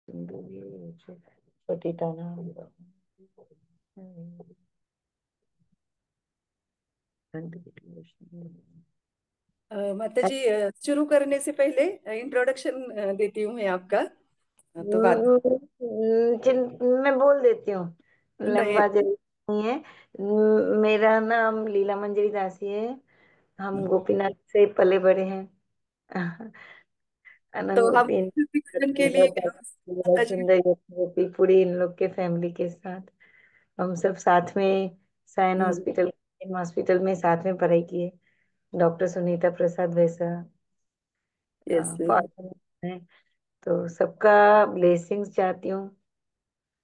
छोटी ताना। माताजी, शुरू करने से पहले इंट्रोडक्शन देती हूँ मैं आपका। तो बाद मैं बोल देती हूँ। नहीं। लंबा जरूरी नहीं है। मेरा नाम लीला मंजरी दासी है। हम गोपीनाथ से पले बड़े हैं। अनंत तो हम गोपी, इंट्रोडक्शन के लिए माताजी। सुंदर गोपी पूरी इन लोग के फैमिली के साथ हम सब साथ में सायन हॉस्पिटल, हॉस्पिटल में साथ में पढ़ाई किए। डॉक्टर सुनीता प्रसाद वैसा यस। फॉर्चून है। तो सबका ब्लेसिंग्स चाहती हूँ।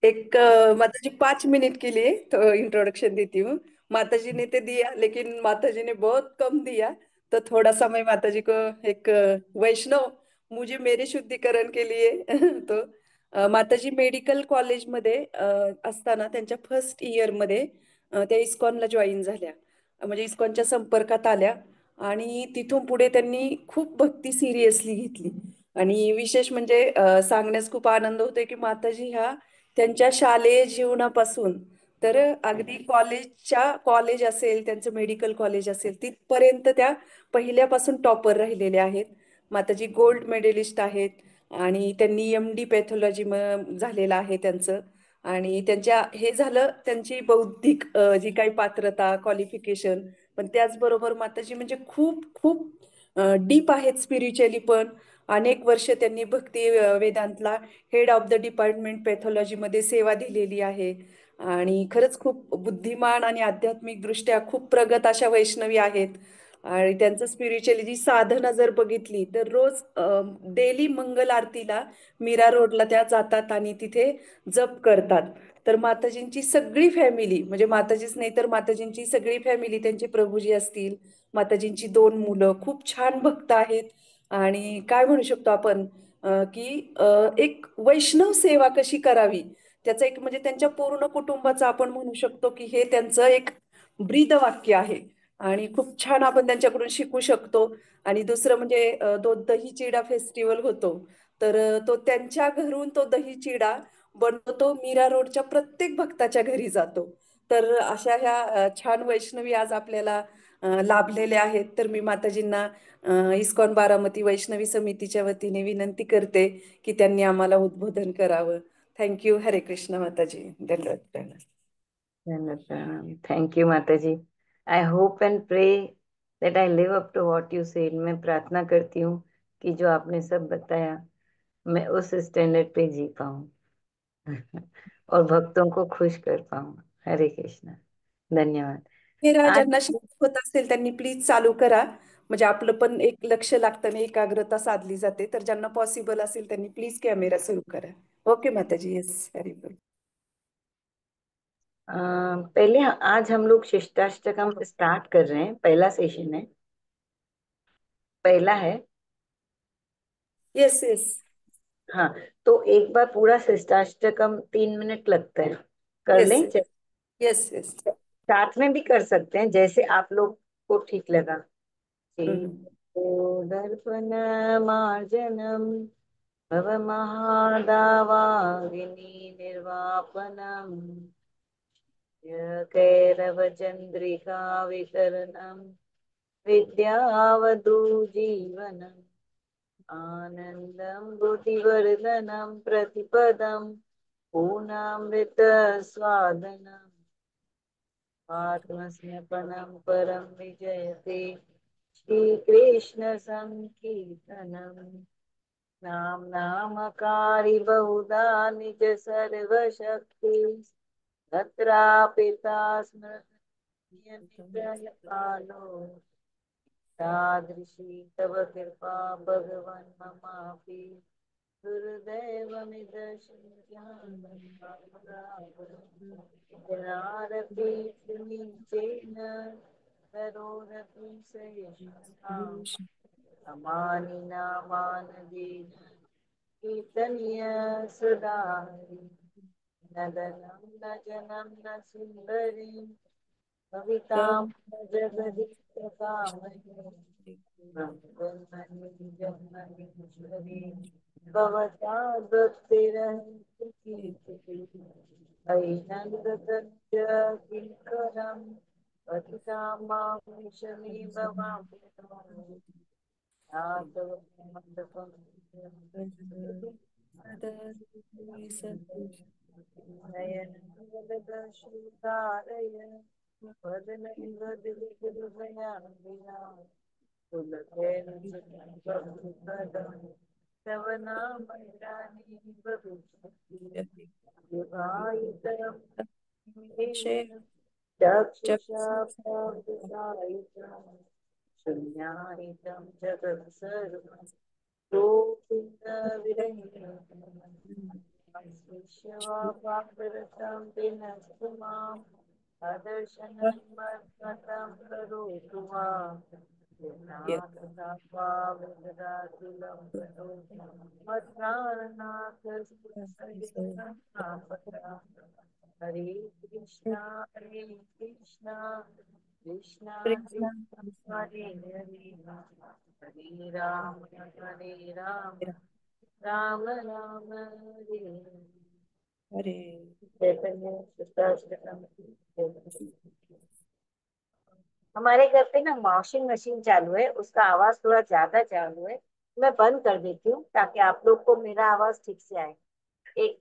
एक माताजी 5 मिनट के लिए तो इंट्रोडक्शन देती हूँ। माताजी ने तो दिया, लेकिन माताजी ने बहुत कम दिया। तो थोड़ा समय माताजी को एक वैष्णव मुझे मेरे शुद्धिकरण के लिए तो माताजी मेडिकल कॉलेजमध्ये असताना त्यांच्या फर्स्ट इयरमध्ये त्या इस्कॉनला जॉईन झाल्या. म्हणजे इस्कॉनच्या संपर्कात आल्या. आणि तिथून पुढे त्यांनी खूप भक्ती सिरियसली घेतली. आणि विशेष म्हणजे सांगण्यास खूप आनंद होतोय की माताजी ह्या त्यांच्या शालेय जीवनापासून तर अगदी कॉलेज असेल, त्यांचं मेडिकल कॉलेज असेल, तिथपर्यंत त्या पहिल्यापासून टॉपर राहिलेले आहेत. माताजी गोल्ड मेडलिस्ट आहेत. आणि त्यांनी MD पॅथॉलॉजी झालेलं आहे त्यांचं. आणि त्यांच्या हे झालं त्यांची बौद्धिक जी काही पात्रता क्वालिफिकेशन. पण त्याचबरोबर माताजी म्हणजे खूप खूप डीप आहेत स्पिरिच्युअली पण. अनेक वर्ष त्यांनी भक्ती वेदांतला हेड ऑफ द डिपार्टमेंट पॅथॉलॉजीमध्ये सेवा दिलेली आहे. आणि खरंच खूप बुद्धिमान आणि आध्यात्मिक दृष्ट्या खूप प्रगत अशा वैष्णवी आहेत. आणि त्यांचं स्पिरिच्युअली जी साधना जर बघितली तर रोज डेली मंगल आरतीला मीरा रोडला त्या जातात आणि तिथे जप करतात. तर माताजींची सगळी फॅमिली, म्हणजे माताजीच नाही तर माताजींची सगळी फॅमिली, त्यांचे प्रभूजी असतील, माताजींची 2 मुलं खूप छान भक्त आहेत. आणि काय म्हणू शकतो आपण की एक वैष्णव सेवा कशी करावी, त्याचं एक म्हणजे त्यांच्या पूर्ण कुटुंबाचं आपण म्हणू शकतो की हे त्यांचं एक ब्रीद वाक्य आहे. आणि खूप छान आपण त्यांच्याकडून शिकू शकतो. आणि दुसरं म्हणजे तो दही चिडा फेस्टिवल होतो. तर तो त्यांच्या घरून तो दही चिडा बनवतो, मीरा रोडच्या प्रत्येक भक्ताच्या घरी जातो. तर अशा ह्या छान वैष्णवी आज आपल्याला लाभलेल्या आहेत. तर मी माताजींना इस्कॉन बारामती वैष्णवी समितीच्या वतीने विनंती करते की त्यांनी आम्हाला उद्बोधन करावं. थँक्यू. हरे कृष्ण माताजी. धन्यवाद प्रणाम. थैंक यू माता जी। I hope and pray that I live up to what you said. मैं प्रार्थना करती हूँ कि जो आपने सब बताया मैं उस स्टैंडर्ड पे जी पाऊँ और भक्तों को खुश कर पाऊँ। हरे कृष्णा। धन्यवाद। आज ज्यांना शिकत होत असेल त्यांनी प्लीज चालू करा. म्हणजे आपलं पण एक लक्ष लागतं आणि एकाग्रता साधली जाते. तर ज्यांना पॉसिबल असेल त्यांनी प्लीज कॅमेरा सुरू करा. ओके माताजी. येस, हरी बोल. पहले आज हम लोग शिष्टाष्टकम स्टार्ट कर रहे हैं। पहला सेशन है, पहला है। Yes yes. हाँ, तो एक बार पूरा शिष्टाष्टकम 3 मिनट लगता है, कर येस लें। येस. Yes yes. साथ में भी कर सकते हैं जैसे आप लोग को ठीक लगा। हम्म. दर्पण मार्जनम भवमहादावाग्नि निर्वापनम कैरवचंद्रिका वितरणम विद्यावधूजीवनम आनंदम बुद्धिवर्धनम प्रतिपदम पूर्णामृत स्वादनम आत्मस्नपनम परम विजयते श्री कृष्ण संकीर्तनम नाम नामकारी बहुधा निज सर्वशक्ति तत्रापिता स्मृति कालो तादृशी तव कृपा भगवन् ममापि दुर्दैवमिदशनारपि सुनिचेन करोरपि सयशस्ताम् अमानि नामानदीन कीर्तनीय सदा हरि नदनं न जनं न सुन्दरीं कवितां न जगदीशकामये ब्रह्मणि जन्मनि भवता भक्तिरन्ति ऐनन्दतञ्च किङ्करम् पतितां मां शमे भवाम् नयनवदनश्रुतारय वदनैवदिविहृदयाम्बिना पुलकेन तव नाम इदानीं भविष्यति युगायितरं चक्षुषा प्राप्तसायिकम् शून्यायितं जगत् सर्वं गोविन्दविरहितम् विश्वापापरतां विनस्तु माम् अदर्शनं मत्कथं करोतु माम् यथा पावदरातुलं ततो मत्प्राणनाथ हरे हरे कृष्णा कृष्णा कृष्णा हरे हरे हरे राम राम राम हरे हरे। अरे चैतन्य कृष्णाष्टकम। हमारे घर पे ना वॉशिंग मशीन चालू है, उसका आवाज थोड़ा ज्यादा चालू है। मैं बंद कर देती हूँ ताकि आप लोग को मेरा आवाज ठीक से आए। एक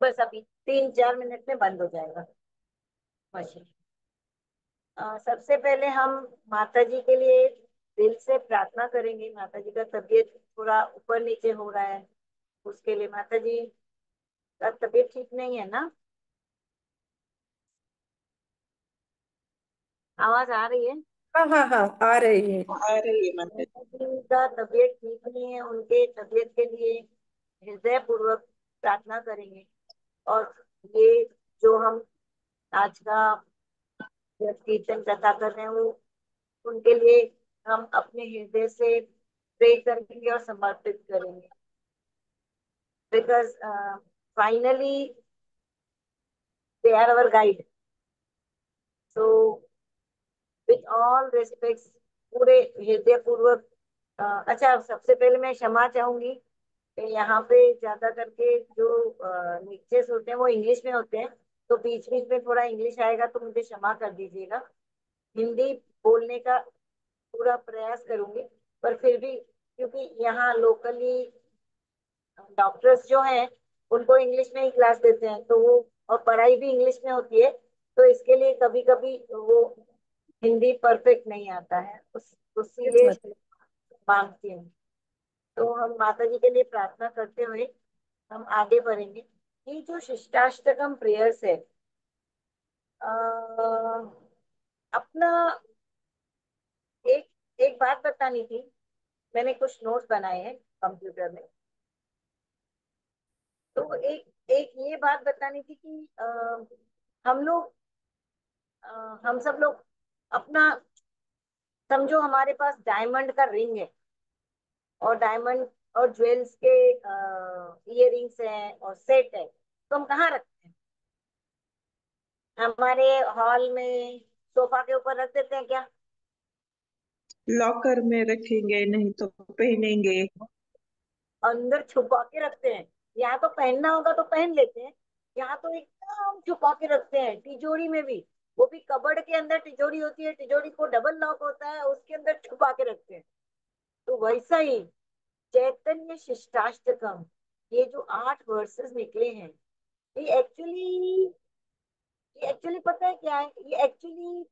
बस अभी 3-4 मिनट में बंद हो जाएगा मशीन। सबसे पहले हम माता जी के लिए दिल से प्रार्थना करेंगे। माता जी का तबीयत थोड़ा ऊपर नीचे हो रहा है, उसके लिए माता जी का तबीयत ठीक नहीं है ना। आवाज आ रही है? हाँ हाँ हाँ, आ रही है। आ रही है माता जी। माता जी का तबीयत ठीक नहीं है, उनके तबीयत के लिए हृदय पूर्वक प्रार्थना करेंगे। और ये जो हम आज का कीर्तन कथा कर रहे हैं वो उनके लिए हम अपने हृदय से प्रे करेंगे और समर्पित करेंगे। Because finally they are our guide. So with all respects, पूरे हृदय पूर्वक। अच्छा, सबसे पहले मैं क्षमा चाहूंगी कि यहाँ पे ज्यादा करके जो लेक्चर्स होते हैं वो इंग्लिश में होते हैं, तो बीच बीच में थोड़ा इंग्लिश आएगा तो मुझे क्षमा कर दीजिएगा। हिंदी बोलने का पूरा प्रयास करूंगी, पर फिर भी क्योंकि यहाँ लोकली डॉक्टर्स जो हैं उनको इंग्लिश में ही क्लास देते हैं, तो वो और पढ़ाई भी इंग्लिश में होती है, तो इसके लिए कभी कभी वो हिंदी परफेक्ट नहीं आता है, उस यस उसीलिए माता। मांगती हूँ। तो हम माता जी के लिए प्रार्थना करते हुए हम आगे बढ़ेंगे। ये जो शिष्टाष्टकम प्रेयर्स है, अपना एक एक बात बतानी थी। मैंने कुछ नोट्स बनाए हैं कंप्यूटर में, तो एक एक ये बात बतानी थी कि हम लोग हम सब लोग अपना, समझो हमारे पास डायमंड का रिंग है और डायमंड और ज्वेल्स के इयर रिंग्स हैं और सेट है, तो हम कहाँ रखते हैं? हमारे हॉल में सोफा के ऊपर रख देते हैं क्या? लॉकर में रखेंगे, नहीं तो पहनेंगे। अंदर छुपा के रखते हैं। यहाँ तो पहनना होगा तो पहन लेते हैं, यहाँ तो एकदम छुपा के रखते हैं तिजोरी में भी। वो भी कबर्ड के अंदर तिजोरी होती है, तिजोरी को डबल लॉक होता है, उसके अंदर छुपा के रखते हैं। तो वैसा ही चैतन्य शिष्टाष्टकम, ये जो 8 वर्सेस निकले हैं, ये एक्चुअली ये एक्चुअली पता है क्या है? ये एक्चुअली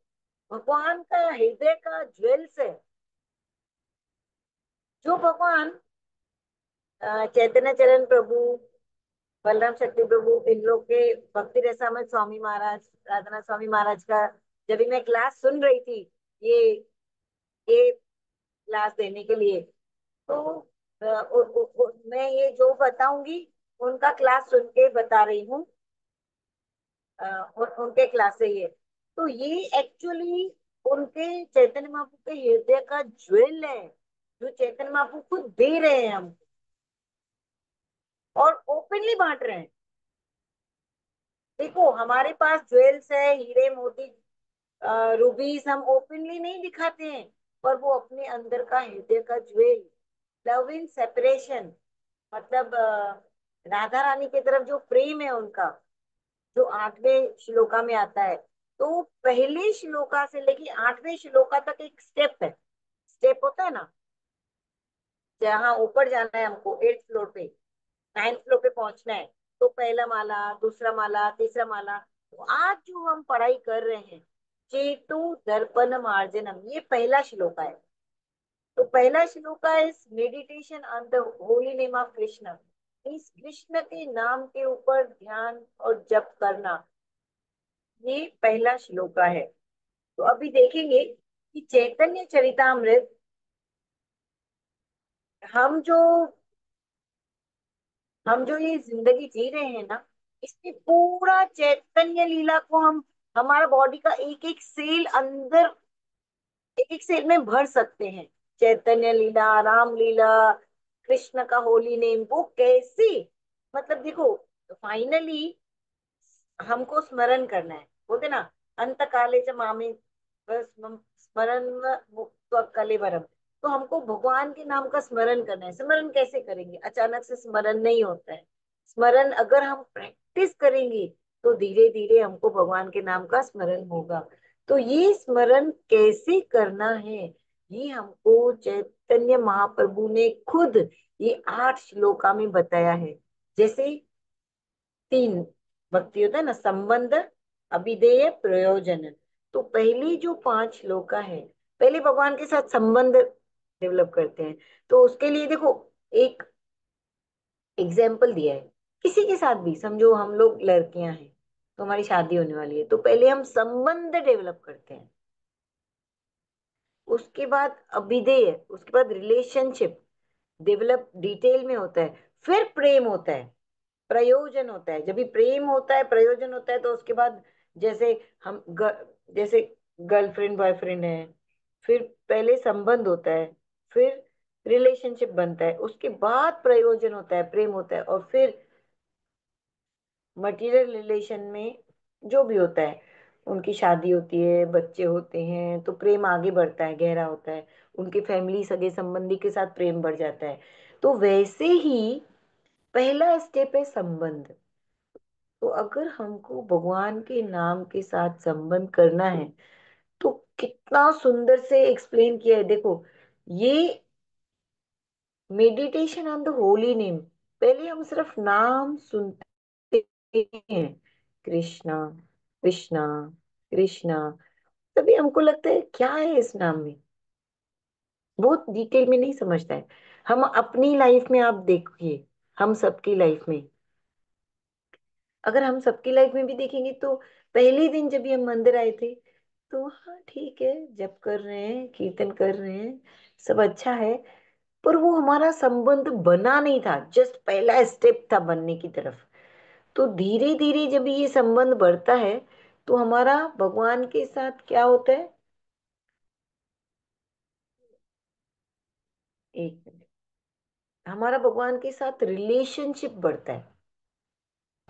भगवान का हृदय का ज्वेल्स है। जो भगवान चैतन्य चरण प्रभु, बलराम शक्ति प्रभु, इन लोग के, भक्ति रसामृत स्वामी महाराज, राधानाथ स्वामी महाराज का, जब भी मैं क्लास सुन रही थी ये ये क्लास देने के लिए, तो मैं ये जो बताऊंगी उनका क्लास सुन के बता रही हूँ। उनके क्लास से ये, तो ये एक्चुअली उनके चैतन्य महाप्रभु के हृदय का ज्वेल है। जो चैतन्य महाप्रभु खुद दे रहे हैं हम, और ओपनली बांट रहे हैं। देखो हमारे पास ज्वेल्स है, हीरे मोती, रूबीज हम ओपनली नहीं दिखाते हैं, पर वो अपने अंदर का हृदय का ज्वेल, लव इन सेपरेशन, मतलब राधा रानी की तरफ जो प्रेम है उनका, जो 8वें श्लोका में आता है। तो पहले श्लोका से लेके 8वें श्लोका तक एक स्टेप है। स्टेप होता है ना, जहाँ ऊपर जाना है हमको 8th फ्लोर पे, 9th फ्लोर पे पहुंचना है, तो पहला माला, दूसरा माला, तीसरा माला। तो आज जो हम पढ़ाई कर रहे हैं, चेतु दर्पण मार्जनम, ये पहला श्लोका है। तो पहला shloka is meditation on the holy name of Krishna, इस कृष्ण के नाम के ऊपर ध्यान और जप करना, ये पहला श्लोका है। तो अभी देखेंगे कि चैतन्य चरितामृत, हम जो हम जो ये जिंदगी जी रहे हैं ना, इसमें पूरा चैतन्य लीला को हम, हमारा बॉडी का एक एक सेल अंदर, एक एक सेल में भर सकते हैं। चैतन्य लीला, राम लीला, कृष्ण का होली नेम, वो कैसे, मतलब देखो, फाइनली हमको स्मरण करना है, बोलते ना, अंत काले च मामे स्मरण मुक्त कलेवरम। तो हमको भगवान के नाम का स्मरण करना है। स्मरण कैसे करेंगे? अचानक से स्मरण नहीं होता है। स्मरण अगर हम प्रैक्टिस करेंगे, तो धीरे धीरे हमको भगवान के नाम का स्मरण होगा। तो ये स्मरण कैसे करना है, ये हमको चैतन्य महाप्रभु ने खुद ये 8 श्लोका में बताया है। जैसे 3 भक्ति होता है ना, संबंध, अभिधेय, प्रयोजन। तो पहली जो 5 श्लोका है, पहले भगवान के साथ संबंध डेवलप करते हैं। तो उसके लिए देखो, एक एग्जाम्पल दिया है। किसी के साथ भी, समझो हम लोग लड़कियां हैं, तो हमारी शादी होने वाली है, तो पहले हम संबंध डेवलप करते हैं, उसके बाद अभिधेय, उसके बाद रिलेशनशिप डेवलप डिटेल में होता है, फिर प्रेम होता है, प्रयोजन होता है। जब भी प्रेम होता है, प्रयोजन होता है, तो उसके बाद जैसे जैसे गर्लफ्रेंड बॉयफ्रेंड है, फिर पहले संबंध होता है, फिर रिलेशनशिप बनता है, उसके बाद प्रयोजन होता है, प्रेम होता है, और फिर मटेरियल रिलेशन में जो भी होता है, उनकी शादी होती है, बच्चे होते हैं, तो प्रेम आगे बढ़ता है, गहरा होता है, उनके फैमिली सगे संबंधी के साथ प्रेम बढ़ जाता है। तो वैसे ही पहला स्टेप है संबंध। तो अगर हमको भगवान के नाम के साथ संबंध करना है, तो कितना सुंदर से एक्सप्लेन किया है, देखो, ये meditation on the holy name. पहले हम सिर्फ नाम सुनते हैं, कृष्णा कृष्णा कृष्णा, तभी हमको लगता है क्या है इस नाम में, बहुत डिटेल में नहीं समझता है। हम अपनी लाइफ में आप देखिए, हम सबकी लाइफ में, अगर हम सबकी लाइफ में भी देखेंगे, तो पहले दिन जब भी हम मंदिर आए थे, तो हाँ ठीक है, जप कर रहे हैं, कीर्तन कर रहे हैं, सब अच्छा है, पर वो हमारा संबंध बना नहीं था, जस्ट पहला स्टेप था बनने की तरफ। तो धीरे धीरे जब ये संबंध बढ़ता है, तो हमारा भगवान के साथ क्या होता है, एक मिनट, हमारा भगवान के साथ रिलेशनशिप बढ़ता है।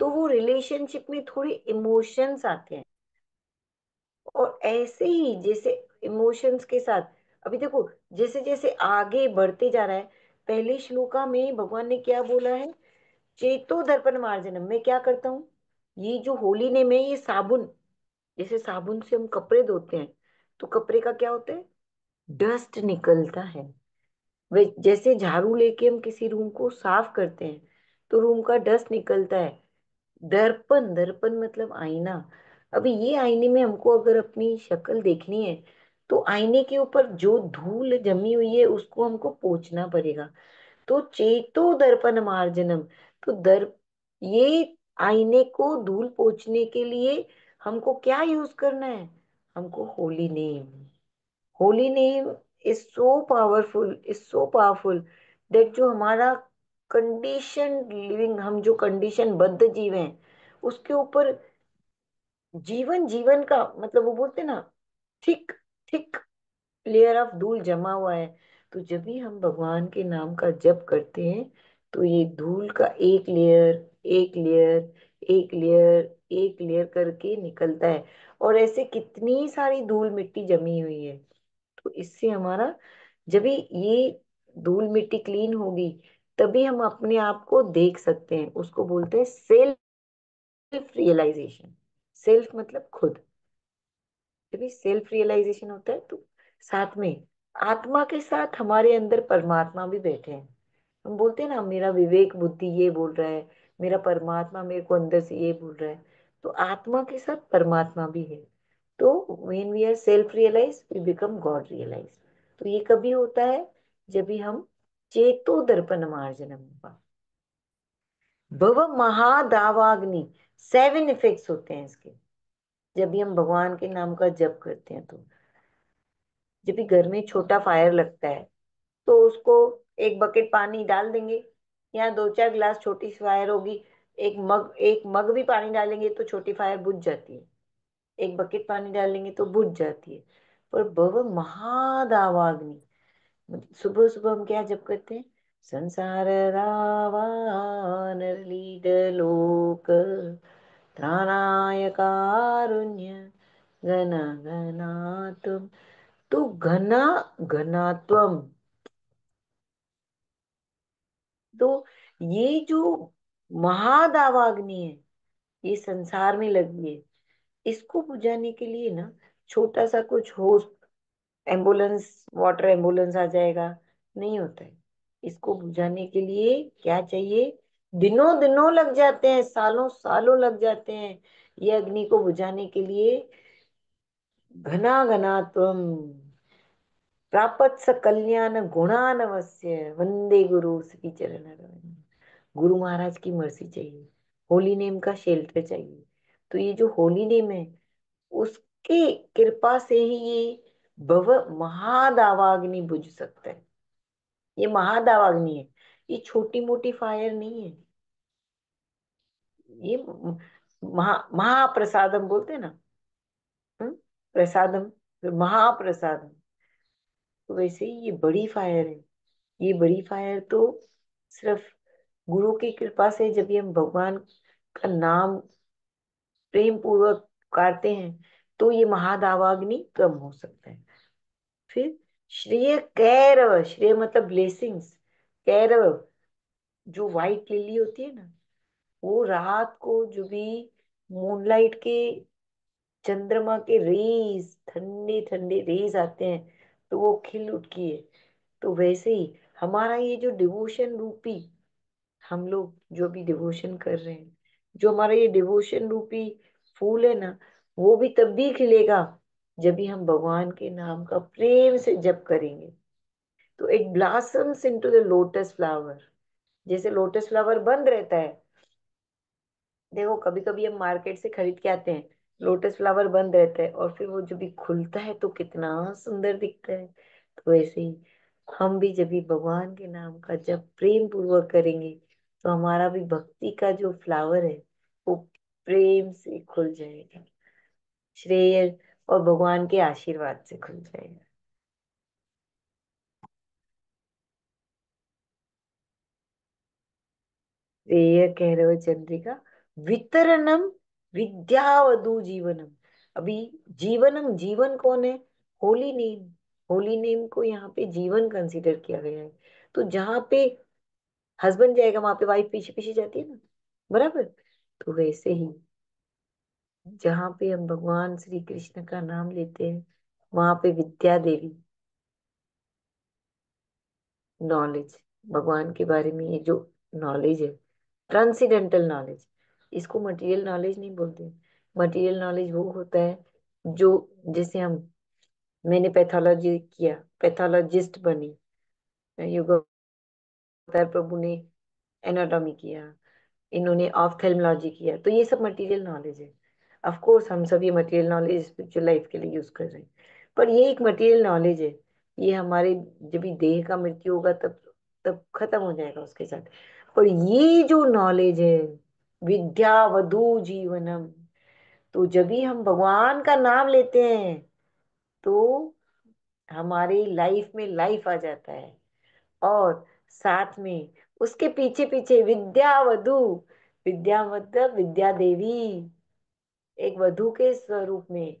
तो वो रिलेशनशिप में थोड़े इमोशंस आते हैं, और ऐसे ही जैसे इमोशंस के साथ, अभी देखो, जैसे जैसे आगे बढ़ते जा रहा है, पहले श्लोका में भगवान ने क्या बोला है, चेतो दर्पण मार्जनम, मैं क्या करता हूँ, ये जो होली ने में, ये साबुन, जैसे साबुन से हम कपड़े धोते हैं, तो कपड़े का क्या होता है, डस्ट निकलता है। वे जैसे झाड़ू लेके हम किसी रूम को साफ करते हैं, तो रूम का डस्ट निकलता है। दर्पण, दर्पण मतलब आईना। अभी ये आईने में हमको अगर अपनी शक्ल देखनी है, तो आईने के ऊपर जो धूल जमी हुई है, उसको हमको पोंछना पड़ेगा। तो चेतो दर्पण मार्जनम, तो ये आईने को धूल पोंछने के लिए हमको क्या यूज करना है, हमको Holi name. Holy name is so powerful that जो हमारा कंडीशन लिविंग, हम जो कंडीशन बद्ध जीव हैं, उसके ऊपर जीवन, जीवन का मतलब, वो बोलते ना, थिक थिक लेयर ऑफ धूल जमा हुआ है, तो जब भी हम भगवान के नाम का जप करते हैं तो ये धूल का एक लेयर, एक लेयर, एक लेयर, एक लेयर करके निकलता है। और ऐसे कितनी सारी धूल मिट्टी जमी हुई है। तो इससे हमारा, जब भी ये धूल मिट्टी क्लीन होगी, तभी हम अपने आप को देख सकते हैं। उसको बोलते हैं सेल्फ रियलाइजेशन। सेल्फ मतलब खुद। जब भी सेल्फ रियलाइजेशन होता है तो साथ में आत्मा के साथ हमारे अंदर परमात्मा भी बैठे हैं। हम बोलते हैं ना, मेरा विवेक बुद्धि ये बोल रहा है, मेरा परमात्मा मेरे को अंदर से ये बोल रहा है। तो आत्मा के साथ परमात्मा भी है। तो when we are self realize we become god realize. तो ये कभी होता है जब भी हम चेतो दर्पण मार्जनम हुआ। भव महादावाग्नि, 7 इफेक्ट्स होते हैं इसके। जब भी हम भगवान के नाम का जप करते हैं तो जब भी घर में छोटा फायर लगता है तो उसको एक बकेट पानी डाल देंगे, या 2-4 गिलास छोटी सी फायर होगी, एक मग भी पानी डालेंगे तो छोटी फायर बुझ जाती है। एक बकेट पानी डालेंगे तो बुझ जाती है। पर भव महादावाग्नि, मतलब सुबह सुबह हम क्या जप करते हैं? संसार रावण लीड लोक त्राणाय कारुण्य घन घना तुम। तो घना घनात्वम। तो ये जो महादावाग्नि है, ये संसार में लगी है। इसको बुझाने के लिए ना छोटा सा कुछ हो, एम्बुलेंस, वाटर एम्बुलेंस आ जाएगा, नहीं होता है। इसको बुझाने के लिए क्या चाहिए? दिनों दिनों लग जाते हैं, सालों सालों लग जाते हैं ये अग्नि को बुझाने के लिए। घना घना तुम प्रापत स कल्याण गुणानवस्य वंदे गुरु श्री चरण रविंद्र। गुरु महाराज की मर्जी चाहिए, होली नेम का शेल्टर चाहिए। तो ये जो होली नेम है, उसके कृपा से ही ये भव महादावाग्नि बुझ सकता है। ये महादावाग्नि है, ये छोटी मोटी फायर नहीं है। ये महाप्रसादम बोलते हैं ना। हम्म, प्रसादम, महाप्रसादम। तो वैसे ही ये बड़ी फायर है। ये बड़ी फायर तो सिर्फ गुरु की कृपा से, जब भी हम भगवान का नाम प्रेम पूर्वक पुकारते हैं, तो ये महादावाग्नि कम हो सकता है। फिर श्रेय कैरव, श्रेय मतलब ब्लेसिंग्स। कैरव, जो व्हाइट लिली होती है ना, वो रात को जो भी मूनलाइट के, चंद्रमा के रेज, ठंडे ठंडे रेज आते हैं, तो वो खिल उठती है। तो वैसे ही हमारा ये जो डिवोशन रूपी, हम लोग जो भी डिवोशन कर रहे हैं, जो हमारा ये डिवोशन रूपी फूल है ना, वो भी तब भी खिलेगा जब भी हम भगवान के नाम का प्रेम से जप करेंगे। तो it blossoms into the lotus flower. जैसे लोटस फ्लावर बंद रहता है, देखो कभी कभी हम मार्केट से खरीद के आते हैं, लोटस फ्लावर बंद रहता है, और फिर वो जब भी खुलता है तो कितना सुंदर दिखता है। तो वैसे ही हम भी जब भी भगवान के नाम का जब प्रेम पूर्वक करेंगे, तो हमारा भी भक्ति का जो फ्लावर है वो प्रेम से खुल जाएगा, श्रेय और भगवान के आशीर्वाद से खुल जाएगा। श्रेय कह रहे हो चंद्रिका, वितरणम विद्यावधु जीवनम। अभी जीवनम, जीवन कौन है? होली नेम। होली नेम को यहाँ पे जीवन कंसीडर किया गया है। तो जहाँ पे हस्बैंड जाएगा वहां पे वाइफ पीछे पीछे जाती है ना, बराबर। तो वैसे ही जहाँ पे हम भगवान श्री कृष्ण का नाम लेते हैं, वहां पे विद्या देवी, नॉलेज, भगवान के बारे में ये जो नॉलेज है, ट्रांसीडेंटल नॉलेज, इसको मटेरियल नॉलेज नहीं बोलते। मटेरियल नॉलेज वो होता है जो, जैसे हम, मैंने पैथोलॉजी किया, पैथोलॉजिस्ट बनी, युगोत्तर प्रभु ने एनाटॉमी किया, इन्होंने ऑफ्थेल्मोलॉजी किया, तो ये सब मटेरियल नॉलेज है। ऑफ कोर्स हम सब ये मटेरियल नॉलेज स्पिरिचुअल लाइफ के लिए यूज कर रहे हैं, पर ये एक मटेरियल नॉलेज है। ये हमारे, जब भी देह का मृत्यु होगा तब तब खत्म हो जाएगा उसके साथ। पर ये जो नॉलेज है, विद्या वधु जीवनम, तो जब भी हम भगवान का नाम लेते हैं तो हमारी लाइफ में लाइफ आ जाता है। और साथ में उसके पीछे पीछे विद्या वधु, विद्या मतलब विद्या देवी, एक वधु के स्वरूप में।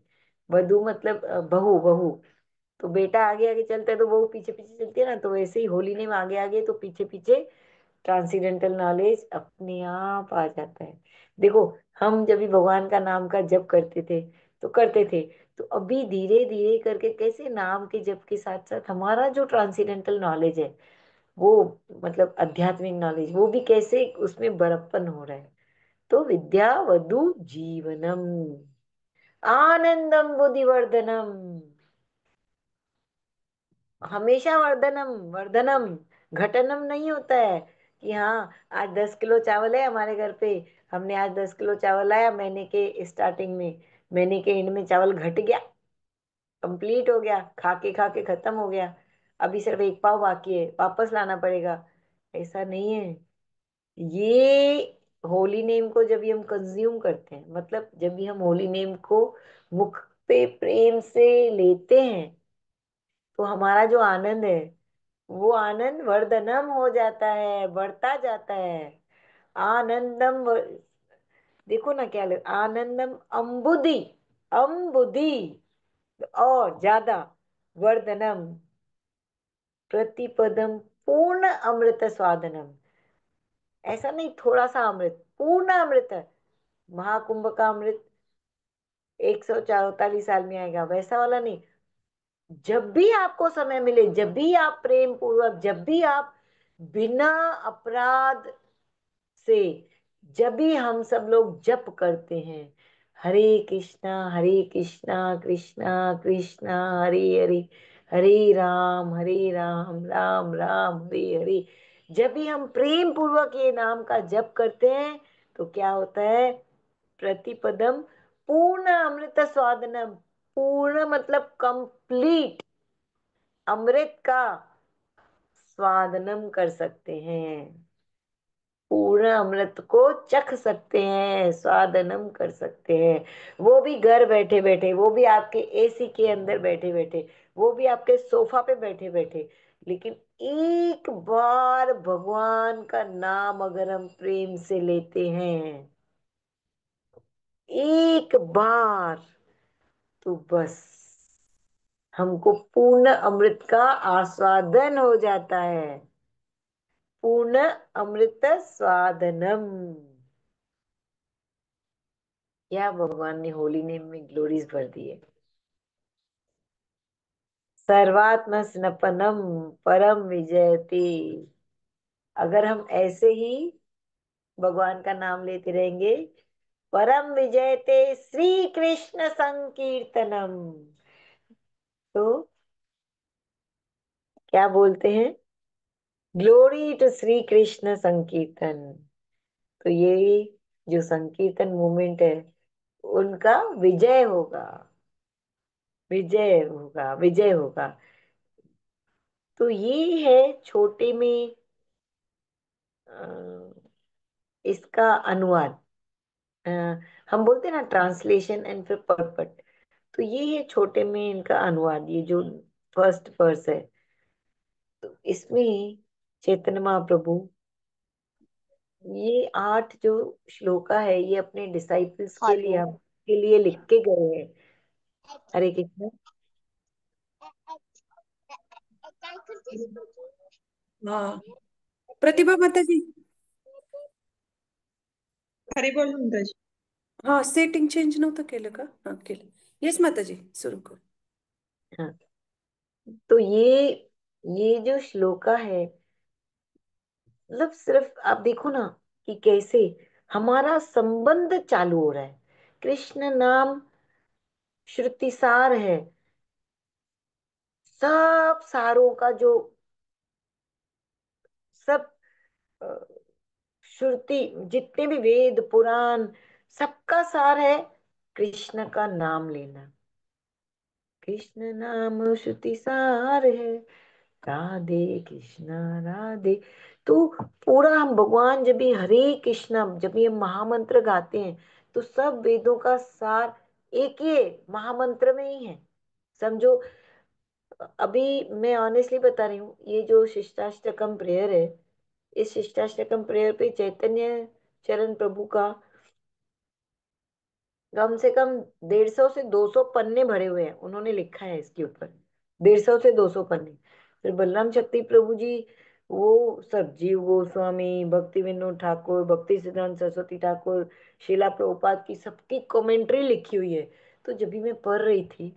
वधु मतलब बहू, बहू। तो बेटा आगे आगे चलता है तो बहू पीछे पीछे चलती है ना, तो वैसे ही होली नेम आगे आगे तो पीछे पीछे ट्रांसीडेंटल नॉलेज अपने आप आ जाता है। देखो, हम जब भी भगवान का नाम का जप करते थे तो करते थे, तो अभी धीरे धीरे करके कैसे नाम के जप के साथ साथ हमारा जो ट्रांसीडेंटल नॉलेज है, वो मतलब आध्यात्मिक नॉलेज, वो भी कैसे उसमें बड़प्पन हो रहा है। तो विद्या वधु जीवनम, आनंदम बुद्धिवर्धनम, हमेशा वर्धनम, वर्धनम, घटनम नहीं होता है कि हाँ आज 10 किलो चावल है हमारे घर पे, हमने आज 10 किलो चावल लाया, महीने के स्टार्टिंग में, महीने के एंड में चावल घट गया, कंप्लीट हो गया, खा के खत्म हो गया, अभी सिर्फ एक पाव बाकी है, वापस लाना पड़ेगा। ऐसा नहीं है। ये होली नेम को जब भी हम कंज्यूम करते हैं, मतलब जब भी हम होली नेम को मुख पे प्रेम से लेते हैं, तो हमारा जो आनंद है वो आनंद वर्धनम हो जाता है, बढ़ता जाता है। आनंदम देखो ना क्या आनंदम अम्बुधि, अम्बुधि, और ज्यादा, वर्धनम, प्रतिपदम, पूर्ण अमृत स्वादनम। ऐसा नहीं थोड़ा सा अमृत, पूर्ण अमृत है। महाकुंभ का अमृत 144 साल में आएगा, वैसा वाला नहीं। जब भी आपको समय मिले, जब भी आप प्रेम पूर्वक, जब भी आप बिना अपराध से, जब भी हम सब लोग जप करते हैं, हरे कृष्णा कृष्णा कृष्णा हरे हरे, हरे राम राम राम हरे हरे, जब भी हम प्रेम पूर्वक ये नाम का जप करते हैं, तो क्या होता है? प्रतिपदम पूर्ण अमृत स्वादनम, पूर्ण मतलब कंप्लीट अमृत का स्वादनम कर सकते हैं, पूर्ण अमृत को चख सकते हैं, स्वादनम कर सकते हैं। वो भी घर बैठे बैठे, वो भी आपके एसी के अंदर बैठे बैठे, वो भी आपके सोफा पे बैठे बैठे। लेकिन एक बार भगवान का नाम अगर हम प्रेम से लेते हैं, एक बार, तो बस हमको पूर्ण अमृत का आस्वादन हो जाता है। पूर्ण अमृत स्वादनम। क्या भगवान ने होली नेम में ग्लोरीज भर दी है। सर्वात्म स्नपनम परम विजयते। अगर हम ऐसे ही भगवान का नाम लेते रहेंगे, परम विजयते श्री कृष्ण संकीर्तनम, तो क्या बोलते हैं? ग्लोरी टू श्री कृष्ण संकीर्तन। तो ये जो संकीर्तन मूवमेंट है, उनका विजय होगा, विजय होगा, विजय होगा। तो ये है छोटे में इसका अनुवाद। अ, हम बोलते हैं ना ट्रांसलेशन एंड फिर परपट, तो ये है छोटे में इनका अनुवाद, ये जो फर्स्ट वर्स है। तो इसमें चैतन्य महाप्रभु ये 8 जो श्लोका है, ये अपने डिसाइपल्स के लिए, हेलो। के लिए लिख के गए हैं। हरे कृष्ण। हाँ, प्रतिभा माता जी। हरी बोल माताजी। हा, सेटिंग चेंज नव्हतं केलं का? हा, केलं. येस माताजी, सुरू कर. हाँ, तो ये जो श्लोका है, मतलब सिर्फ आप देखो ना कि कैसे हमारा संबंध चालू हो रहा है। कृष्ण नाम श्रुतिसार है, सब सारों का जो, सब अ, श्रुति, जितने भी वेद पुराण, सबका सार है कृष्ण का नाम लेना। कृष्ण नाम श्रुति सार है, राधे कृष्ण राधे। तो पूरा हम भगवान जब भी हरे कृष्णा, जब भी हम महामंत्र गाते हैं, तो सब वेदों का सार एक ही महामंत्र में ही है। समझो, अभी मैं ऑनेस्टली बता रही हूँ, ये जो शिष्टाष्टकम प्रेयर है, इस शिष्टाष्टकम प्रेयर पे चैतन्य चरण प्रभु का कम 150 से 200 पन्ने भरे हुए हैं, उन्होंने लिखा है इसके ऊपर। 150 से 200 पन्ने। फिर बलराम शक्ति प्रभु जी, वो सब, जीव गोस्वामी, भक्ति विनोद ठाकुर, भक्ति सिद्धांत सरस्वती ठाकुर, शीला प्रभुपाद की सबकी कमेंट्री लिखी हुई है। तो जब भी मैं पढ़ रही थी,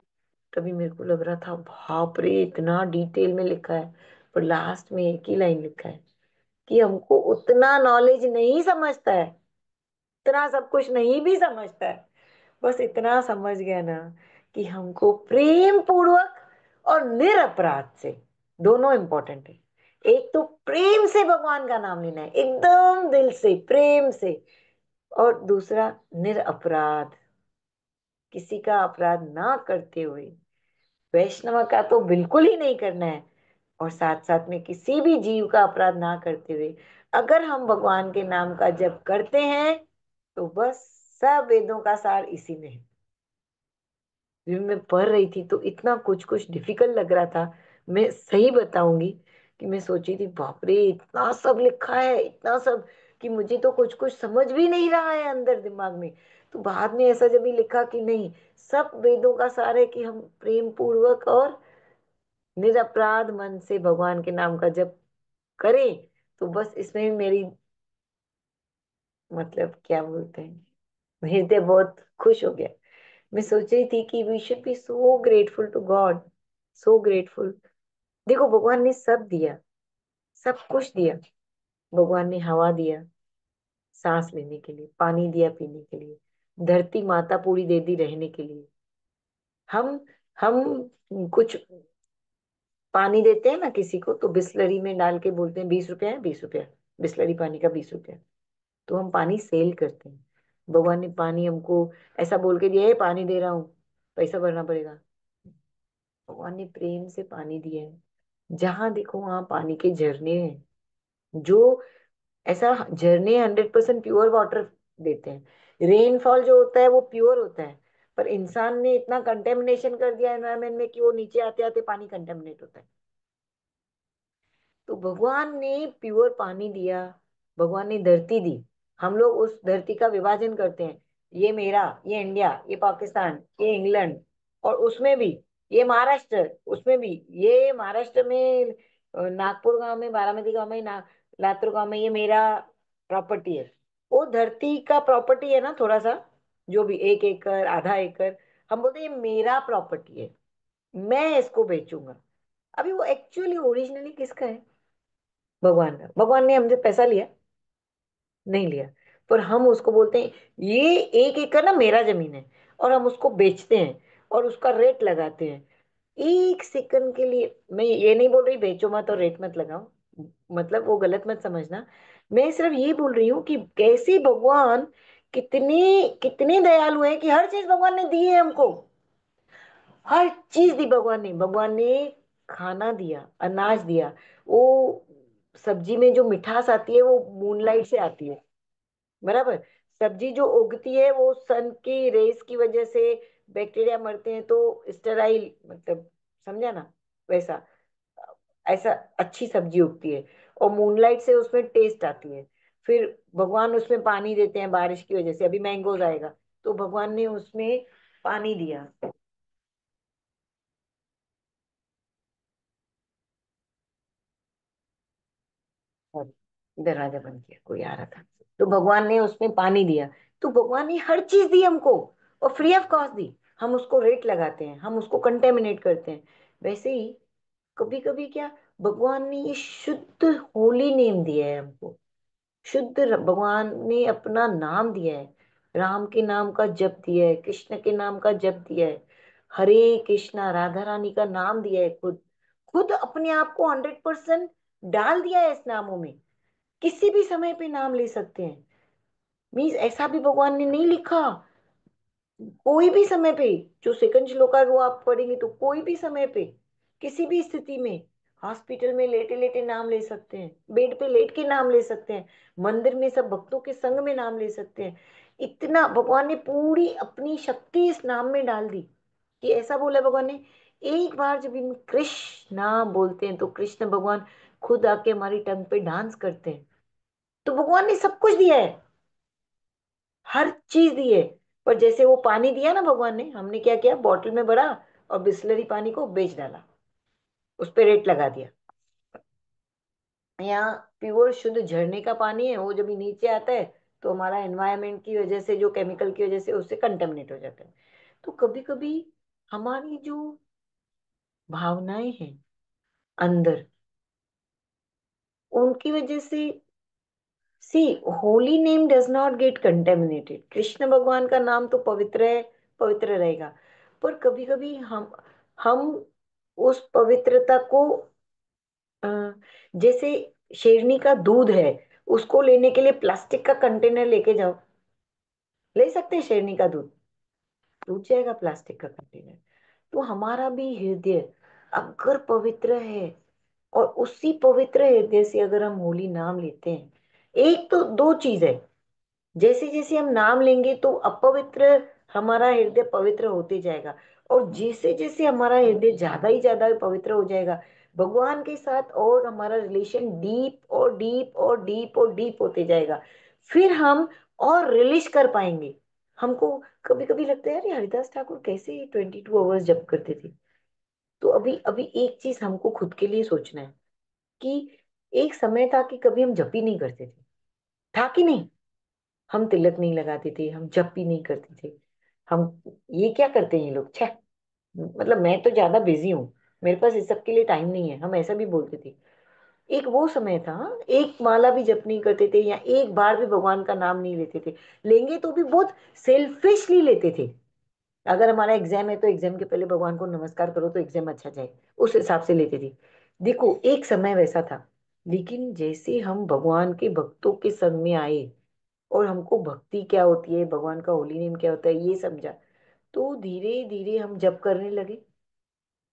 तभी मेरे को लग रहा था बाप रे, इतना डिटेल में लिखा है। पर लास्ट में एक ही लाइन लिखा है कि हमको उतना नॉलेज नहीं समझता है, इतना सब कुछ नहीं भी समझता है, बस इतना समझ गया ना कि हमको प्रेम पूर्वक और निरपराध से, दोनों इंपॉर्टेंट है। एक तो प्रेम से भगवान का नाम लेना है, एकदम दिल से प्रेम से। और दूसरा निरपराध, किसी का अपराध ना करते हुए, वैष्णव का तो बिल्कुल ही नहीं करना है। और साथ साथ में किसी भी जीव का अपराध ना करते हुए अगर हम भगवान के नाम का जप करते हैं, तो बस सब वेदों का सार इसी में है। जब मैं पढ़ रही थी तो इतना कुछ कुछ डिफिकल्ट लग रहा था। मैं सही बताऊंगी कि मैं सोची थी बाप रे, इतना सब लिखा है, इतना सब, कि मुझे तो कुछ कुछ समझ भी नहीं रहा है अंदर दिमाग में। तो बाद में ऐसा जब भी लिखा कि नहीं, सब वेदों का सार है कि हम प्रेम पूर्वक और निरपराध मन से भगवान के नाम का जप करें, तो बस इसमें मेरी, मतलब क्या बोलते हैं, हृदय बहुत खुश हो गया। मैं सोच रही थी कि we should be so grateful to god, so grateful. देखो, भगवान ने सब दिया, सब कुछ दिया। भगवान ने हवा दिया सांस लेने के लिए, पानी दिया पीने के लिए, धरती माता पूरी दे दी रहने के लिए। हम हम कुछ पानी देते हैं ना किसी को, तो बिस्लरी में डाल के बोलते हैं 20 रुपया है, 20 रुपया, बिस्लरी पानी का 20 रुपया। तो हम पानी सेल करते हैं। भगवान ने पानी हमको ऐसा बोल के दिया है, पानी दे रहा हूँ, पैसा भरना पड़ेगा। भगवान ने प्रेम से पानी दिया है। जहां देखो वहां पानी के झरने हैं, जो ऐसा झरने 100% प्योर वाटर देते हैं। रेनफॉल जो होता है वो प्योर होता है, पर इंसान ने इतना कंटेमिनेशन कर दिया एनवायरमेंट में कि वो नीचे आते आते पानी कंटेमिनेट होता है। तो भगवान ने प्योर पानी दिया, भगवान ने धरती दी। हम लोग उस धरती का विभाजन करते हैं, ये मेरा, ये इंडिया, ये पाकिस्तान, ये इंग्लैंड, और उसमें भी ये महाराष्ट्र, उसमें भी ये महाराष्ट्र में नागपुर गांव में, बारामती गांव में, लातूर गांव में, ये मेरा प्रॉपर्टी है। वो धरती का प्रॉपर्टी है ना, थोड़ा सा, जो भी 1 एकड़, आधा एकड़, हम बोलते हैं ये मेरा प्रॉपर्टी है, मैं इसको बेचूंगा। अभी वो एक्चुअली ओरिजिनली किसका है? भगवान का। भगवान ने हमसे पैसा लिया? नहीं लिया। पर हम उसको बोलते हैं ये 1 एकड़ ना मेरा जमीन है, और हम उसको बेचते हैं और उसका रेट लगाते हैं। 1 सेकंड के लिए मैं ये नहीं बोल रही बेचो मत और रेट मत लगाओ, मतलब वो गलत मत समझना। मैं सिर्फ ये बोल रही हूँ कि कैसे भगवान कितने कितने दयालु हैं कि हर चीज भगवान ने दी है हमको। हर चीज दी भगवान ने। भगवान ने खाना दिया, अनाज दिया। वो सब्जी में जो मिठास आती है वो मूनलाइट से आती है, बराबर। सब्जी जो उगती है वो सन की रेस की वजह से बैक्टीरिया मरते हैं, तो स्टेराइल, मतलब समझा ना, वैसा, ऐसा अच्छी सब्जी उगती है, और मूनलाइट से उसमें टेस्ट आती है। फिर भगवान उसमें पानी देते हैं बारिश की वजह से, अभी मैंगोज आएगा, तो भगवान ने उसमें पानी दिया। और दरवाजा बंद किया, कोई आ रहा था। तो भगवान ने उसमें पानी दिया। तो भगवान ने हर चीज दी हमको, और फ्री ऑफ कॉस्ट दी। हम उसको रेट लगाते हैं, हम उसको कंटेमिनेट करते हैं। वैसे ही कभी कभी क्या, भगवान ने ये शुद्ध होली नेम दिया है हमको। भगवान ने अपना नाम दिया है, राम के नाम का जप दिया है, कृष्ण के नाम का जप दिया है, हरे कृष्णा, राधा रानी का नाम दिया है। खुद खुद अपने आप को 100% डाल दिया है इस नामों में। किसी भी समय पे नाम ले सकते हैं। मीन्स ऐसा भी भगवान ने नहीं लिखा, कोई भी समय पे, जो सेकंड श्लोक है वो आप पढ़ेंगे तो कोई भी समय पे, किसी भी स्थिति में, हॉस्पिटल में लेटे लेटे नाम ले सकते हैं, बेड पे लेट के नाम ले सकते हैं, मंदिर में सब भक्तों के संग में नाम ले सकते हैं। इतना भगवान ने पूरी अपनी शक्ति इस नाम में डाल दी, कि ऐसा बोला भगवान ने, एक बार जब हम कृष्णा बोलते हैं तो कृष्ण भगवान खुद आके हमारी टंग पे डांस करते हैं। तो भगवान ने सब कुछ दिया है, हर चीज दी है। पर जैसे वो पानी दिया ना भगवान ने, हमने क्या किया, बॉटल में भरा और बिस्लरी पानी को बेच डाला, उस पे रेट लगा दिया। यहाँ प्योर शुद्ध झरने का पानी है, वो जब नीचे आता है तो हमारा एनवायरनमेंट की वजह से, जो केमिकल की वजह से उससे कंटेमिनेट हो जाता है। तो कभी कभी हमारी जो भावनाएं हैं अंदर, उनकी वजह से, see, holy name does not get contaminated. Krishna भगवान का नाम तो पवित्र है, पवित्र रहेगा। पर कभी कभी हम उस पवित्रता को, अ, जैसे शेरनी का दूध है, उसको लेने के लिए प्लास्टिक का कंटेनर लेके जाओ, ले सकते हैं शेरनी का दूध, टूट जाएगा प्लास्टिक का कंटेनर। तो हमारा भी हृदय अगर पवित्र है, और उसी पवित्र हृदय से अगर हम होली नाम लेते हैं, एक तो दो चीज है, जैसे जैसे हम नाम लेंगे तो अपवित्र हमारा हृदय पवित्र होते जाएगा, और जैसे जैसे हमारा हृदय ज्यादा ही ज्यादा पवित्र हो जाएगा भगवान के साथ, और हमारा रिलेशन डीप और डीप और डीप और डीप होते जाएगा, फिर हम और रिलीज कर पाएंगे। हमको कभी कभी लगता है यार, ये हरिदास ठाकुर कैसे 22 आवर्स जप करते थे। तो अभी अभी एक चीज हमको खुद के लिए सोचना है कि एक समय था कि कभी हम जप ही नहीं करते थे, था कि नहीं? हम तिलक नहीं लगाते थे, हम जप भी नहीं करते थे। हम, ये क्या करते हैं ये लोग, छे, मतलब मैं तो ज्यादा बिजी हूँ, मेरे पास इस सब के लिए टाइम नहीं है, हम ऐसा भी बोलते थे। एक वो समय था, एक माला भी जप नहीं करते थे, या एक बार भी भगवान का नाम नहीं लेते थे, लेंगे तो भी बहुत सेल्फिशली लेते थे। अगर हमारा एग्जाम है तो एग्जाम के पहले भगवान को नमस्कार करो तो एग्जाम अच्छा जाए, उस हिसाब से लेते थे। देखो एक समय वैसा था, लेकिन जैसे हम भगवान के भक्तों के संग में आए, और हमको भक्ति क्या होती है, भगवान का होली नेम क्या होता है ये समझा, तो धीरे धीरे हम जप करने लगे।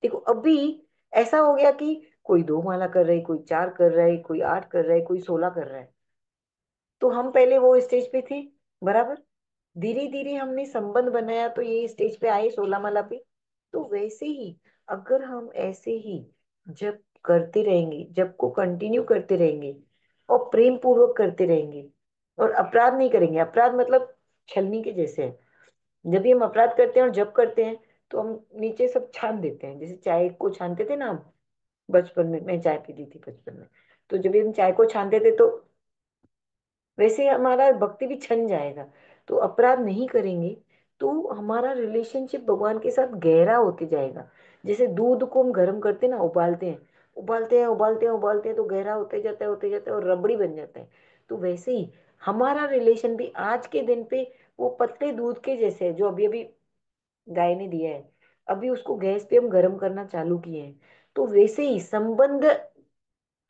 देखो अभी ऐसा हो गया कि कोई 2 माला कर रहा है, कोई 4 कर रहा है, कोई 8 कर रहा है, कोई 16 कर रहा है। तो हम पहले वो स्टेज पे थे, बराबर, धीरे धीरे हमने संबंध बनाया तो ये स्टेज पे आए 16 माला पे। तो वैसे ही अगर हम ऐसे ही जब करते रहेंगे, जब को कंटिन्यू करते रहेंगे, और प्रेम पूर्वक करते रहेंगे, और अपराध नहीं करेंगे, अपराध मतलब छलनी के जैसे है। जब भी हम अपराध करते हैं और जब करते हैं तो हम नीचे सब छान देते हैं, जैसे चाय को छानते थे ना हम, बचपन में मैं चाय पीती थी बचपन में, तो जब भी हम चाय को छानते थे तो वैसे हमारा भक्ति भी छन जाएगा। तो अपराध नहीं करेंगे तो हमारा रिलेशनशिप भगवान के साथ गहरा होते जाएगा। जैसे दूध को हम गर्म करते हैं ना, उबालते हैं, उबालते हैं उबालते हैं उबालते हैं तो गहरा होते जाता है, होते जाता है, और रबड़ी बन जाता है। तो वैसे ही हमारा रिलेशन भी आज के दिन पे वो पतले दूध के जैसे है, जो अभी अभी गाय ने दिया है, अभी उसको गैस पे हम गर्म करना चालू किए हैं। तो वैसे ही संबंध,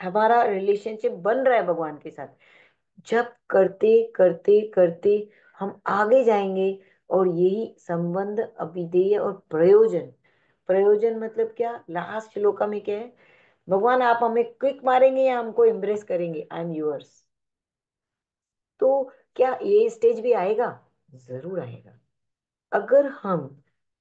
हमारा रिलेशनशिप बन रहा है भगवान के साथ, जब करते करते करते हम आगे जाएंगे। और यही संबंध, अभिधेय और प्रयोजन, प्रयोजन मतलब क्या, लास्ट श्लोका में क्या है, भगवान आप हमें क्विक मारेंगे या हमको एम्ब्रेस करेंगे, आई एम यूअर्स। तो क्या ये स्टेज भी आएगा? जरूर आएगा, अगर हम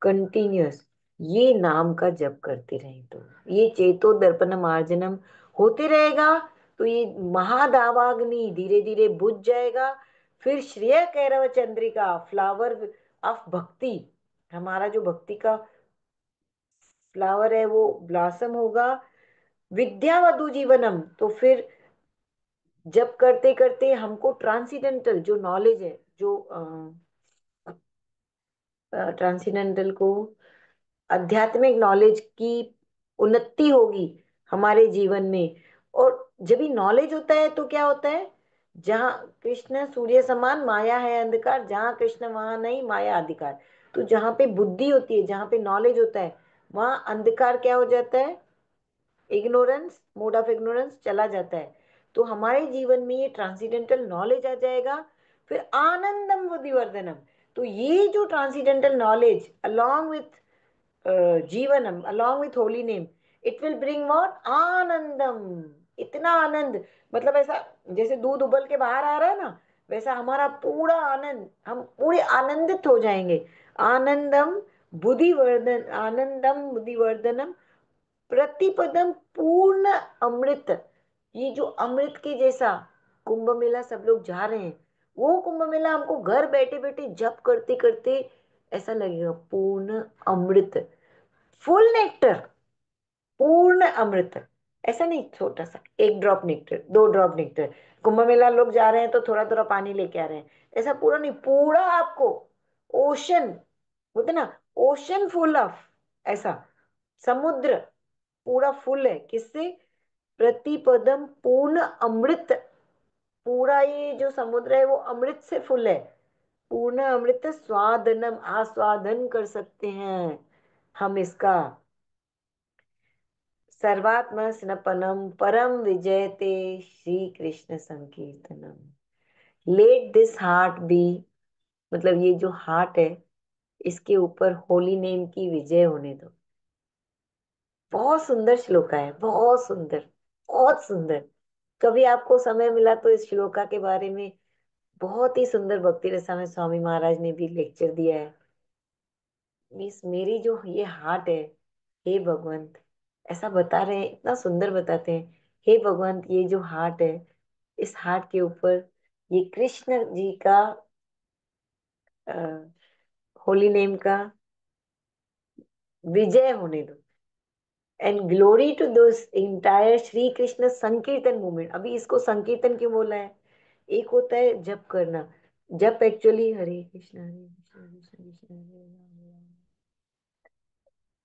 कंटिन्यूअस ये नाम का जप करते रहें तो। ये चेतो दर्पण मार्जनम होते रहेगा, तो ये महादावाग्नि धीरे धीरे बुझ जाएगा। फिर श्रेय कैरव चंद्रिका, फ्लावर ऑफ भक्ति, हमारा जो भक्ति का फ्लावर है वो ब्लॉसम होगा। विद्यावधु जीवनम, तो फिर जब करते करते हमको ट्रांसीडेंटल जो नॉलेज है, जो ट्रांसीडेंटल को आध्यात्मिक नॉलेज की उन्नति होगी हमारे जीवन में। और जब भी नॉलेज होता है तो क्या होता है, जहाँ कृष्ण सूर्य समान, माया है अंधकार, जहाँ कृष्ण वहां नहीं, माया अधिकार। तो जहाँ पे बुद्धि होती है, जहाँ पे नॉलेज होता है, वहां अंधकार क्या हो जाता है, इग्नोरेंस, मोड ऑफ इग्नोरेंस चला जाता है। तो हमारे जीवन में ये ट्रांसीडेंटल नॉलेज आ जाएगा। फिर आनंदम बुद्धिवर्धनम, तो ये जो ट्रांसीडेंटल नॉलेज अलॉन्ग विथ जीवनम, along with holy name, it will bring what, आनंदम, इतना आनंद, मतलब ऐसा जैसे दूध उबल के बाहर आ रहा है ना, वैसा हमारा पूरा आनंद, हम पूरे आनंदित हो जाएंगे। आनंदम बुद्धिवर्धन आनंदम बुद्धिवर्धनम प्रतिपदम पूर्ण अमृत। ये जो अमृत के जैसा कुंभ मेला सब लोग जा रहे हैं, वो कुंभ मेला हमको घर बैठे बैठे जप करते करते ऐसा लगेगा पूर्ण अमृत, फुल नेक्टर, पूर्ण अमृत। ऐसा नहीं छोटा सा एक ड्रॉप नेक्टर, दो ड्रॉप नेक्टर। कुंभ मेला लोग जा रहे हैं तो थोड़ा थोड़ा पानी लेके आ रहे हैं, ऐसा पूरा नहीं, पूरा आपको ओशन, बोलते ना, ओशन फुल ऑफ, ऐसा समुद्र पूरा फुल है किससे? प्रतिपदम पूर्ण अमृत। पूरा ये जो समुद्र है वो अमृत से फुल है। पूर्ण अमृत स्वादनम, आस्वादन कर सकते हैं हम इसका। सर्वात्म स्नपनम परम विजयते श्री कृष्ण संकीर्तनम। लेट दिस हार्ट बी, मतलब ये जो हार्ट है इसके ऊपर होली नेम की विजय होने दो। बहुत सुंदर श्लोका है, बहुत सुंदर, बहुत सुंदर। कभी आपको समय मिला तो इस श्लोका के बारे में बहुत ही सुंदर भक्ति रसामय स्वामी महाराज ने भी लेक्चर दिया है। मीन्स मेरी जो ये हार्ट है, हे भगवंत, ऐसा बता रहे हैं, इतना सुंदर बताते हैं, हे भगवंत ये जो हार्ट है, इस हार्ट के ऊपर ये कृष्ण जी का होली नेम का विजय होने दो। And glory to this entire Shri Krishna sankirtan movement. अभी इसको संकीर्तन क्यों बोला है? एक होता है जप करना, जप एक्चुअली हरे कृष्ण हरे कृष्ण कृष्ण कृष्ण हरे राम हरे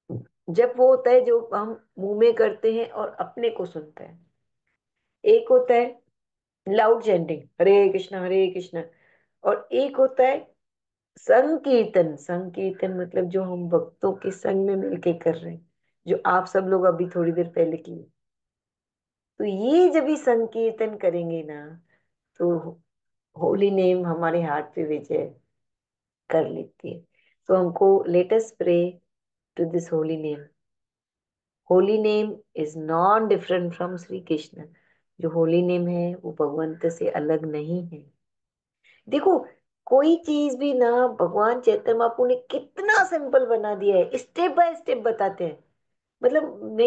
राम। जप वो होता है जो हम मुंह में करते हैं और अपने को सुनता है। एक होता है लाउड चैंटिंग हरे कृष्ण, और एक होता है संकीर्तन। संकीर्तन मतलब जो हम भक्तों के संग में मिलके कर रहे हैं, जो आप सब लोग अभी थोड़ी देर पहले किए। तो ये जब भी संकीर्तन करेंगे ना, तो होली नेम हमारे हार्ट पे विजय कर लेती है। तो हमको let us pray to this holy name. Holy name is non different from Shri Krishna. जो होली नेम है वो भगवंत से अलग नहीं है। देखो, कोई चीज भी ना, भगवान चैतन्य महाप्रभु ने कितना सिंपल बना दिया है, स्टेप बाय स्टेप बताते हैं। मतलब मैं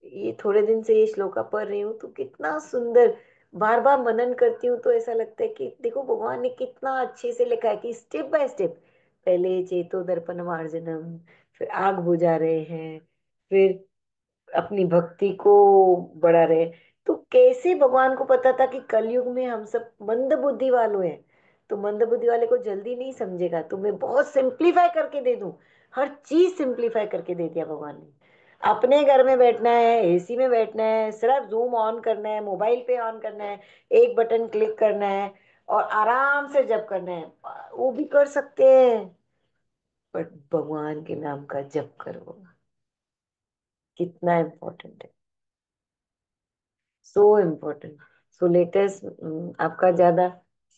ये थोड़े दिन से ये श्लोका पढ़ रही हूँ तो कितना सुंदर, बार बार मनन करती हूँ तो ऐसा लगता है कि देखो भगवान ने कितना अच्छे से लिखा है कि स्टेप बाय स्टेप, पहले चेतो दर्पण मार्जनम, फिर आग बुझा रहे हैं, फिर अपनी भक्ति को बढ़ा रहे हैं। तो कैसे भगवान को पता था कि कलयुग में हम सब मंद बुद्धि वालों हैं, तो मंद बुद्धि वाले को जल्दी नहीं समझेगा, तो मैं बहुत सिंप्लीफाई करके दे दूं। हर चीज सिंप्लीफाई करके दे दिया भगवान ने। अपने घर में बैठना है, एसी में बैठना है, सिर्फ जूम ऑन करना है, मोबाइल पे ऑन करना है, एक बटन क्लिक करना है और आराम से जप करना है, वो भी कर सकते हैं। बट भगवान के नाम का जप करो, कितना इम्पोर्टेंट है, सो इम्पोर्टेंट। सो लेटेस्ट, आपका ज्यादा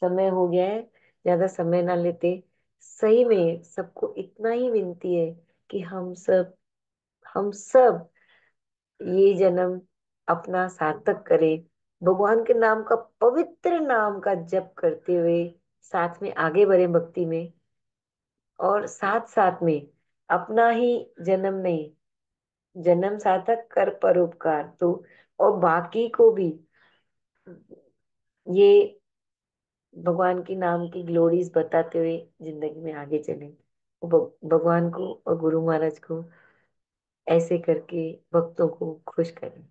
समय हो गया है, ज्यादा समय ना लेते। सही में सबको इतना ही विनती है कि हम सब ये जन्म अपना सार्थक करें, भगवान के नाम का, पवित्र नाम का जप करते हुए साथ में आगे बढ़े भक्ति में, और साथ साथ में अपना ही जन्म नहीं, जन्म सार्थक कर परोपकार तो, और बाकी को भी ये भगवान की नाम की ग्लोरीज बताते हुए जिंदगी में आगे चले। भगवान को और गुरु महाराज को ऐसे करके भक्तों को खुश करें।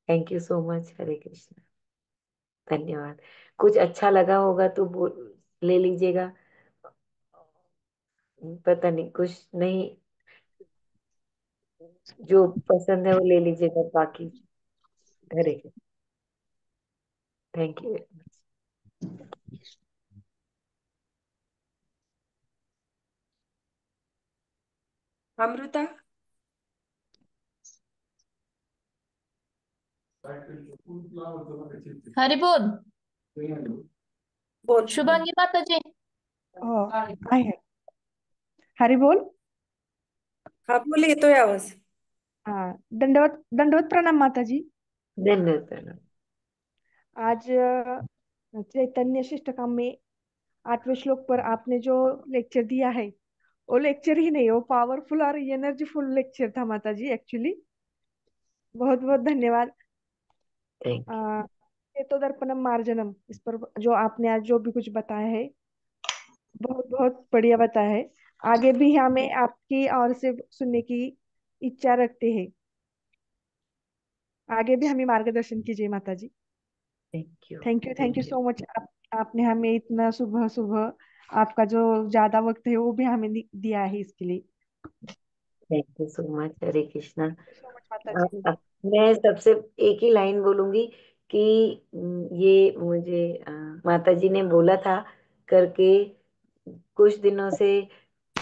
Thank you so much. हरे कृष्ण। धन्यवाद। कुछ अच्छा लगा होगा तो बोल ले लीजिएगा, पता नहीं कुछ नहीं, जो पसंद है वो ले लीजिएगा, बाकी हरे Krishna. Thank you very much. Amrita. Hari बोल। बोल। शुभांगी माता जी। हो आहे. हरी बोल. हाँ बोल, येतोय आवाज. हा, दंडवत दंडवत प्रणाम माताजी. धन्यवाद। आज चैतन्य शिष्टकाम में 8वें श्लोक पर आपने जो लेक्चर दिया है वो लेक्चर ही नहीं, वो पावरफुल और एनर्जीफुल लेक्चर था माता जी, एक्चुअली। बहुत बहुत धन्यवाद। Thank you. आ, ये तो दर्पणम मार्जनम, इस पर जो आपने आज जो भी कुछ बताया है, बहुत बहुत बढ़िया बताया है। आगे भी हमें आपकी और से सुनने की इच्छा रखते हैं। आगे भी हमें मार्गदर्शन कीजिए माता जी। Thank you. Thank you thank you. So much. आपने हमें इतना सुबह सुबह आपका जो ज्यादा वक्त है वो भी हमें दिया है, इसके लिए thank you so much. Hare Krishna. Thank you so much माता अ- जी। अ- मैं सबसे एक ही लाइन बोलूंगी कि ये मुझे माता जी ने बोला था करके कुछ दिनों से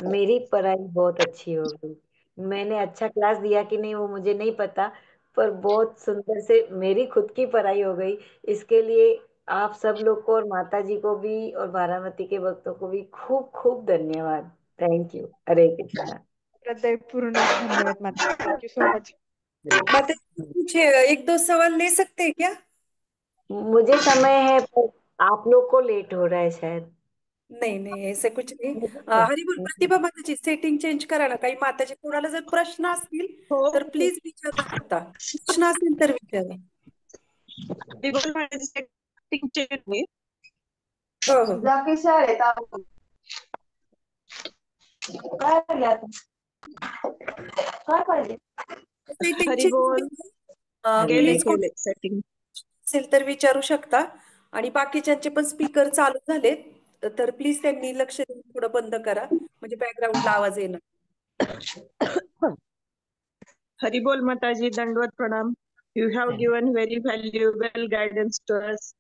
मेरी पढ़ाई बहुत अच्छी हो गई। मैंने अच्छा क्लास दिया कि नहीं वो मुझे नहीं पता, पर बहुत सुंदर से मेरी खुद की पढ़ाई हो गई। इसके लिए आप सब लोग को और माता जी को भी और बारामती के भक्तों को भी खूब खूब धन्यवाद। Thank you. हरे कृष्णा। हृदय पूर्ण धन्यवाद माता जी, थैंक यू सो मच। माता जी कुछ एक दो सवाल ले सकते हैं क्या? मुझे समय है पर आप लोग को लेट हो रहा है शायद। नाही नाही ऐसे कुछ नाही. मुझे हरिबोल प्रतिभा माताजी सेटिंग चेंज करा ना. काही माताजी कोणाला जर प्रश्न असतील हो तर हो. प्लीज विचारू शकता. प्रश्न असेल तर विचारा. टेबल मॅनेज सेटिंग चेंज आहे. हो हो. जाके शाळेत आपण काय पाहिजे आता? काय पाहिजे? सेटिंग हरी बोल. चेंज हरी केले प्लीज बोल. कोण केले सेटिंग. असेल तर विचारू शकता. आणि बाकीच्यांचे पण स्पीकर चालू झालेत तर प्लीज त्यांनी लक्ष देऊन थोडं बंद करा म्हणजे बॅकग्राऊंडला आवाज येणार. हरी बोल माताजी, दंडवत प्रणाम. You have given very valuable guidance to us.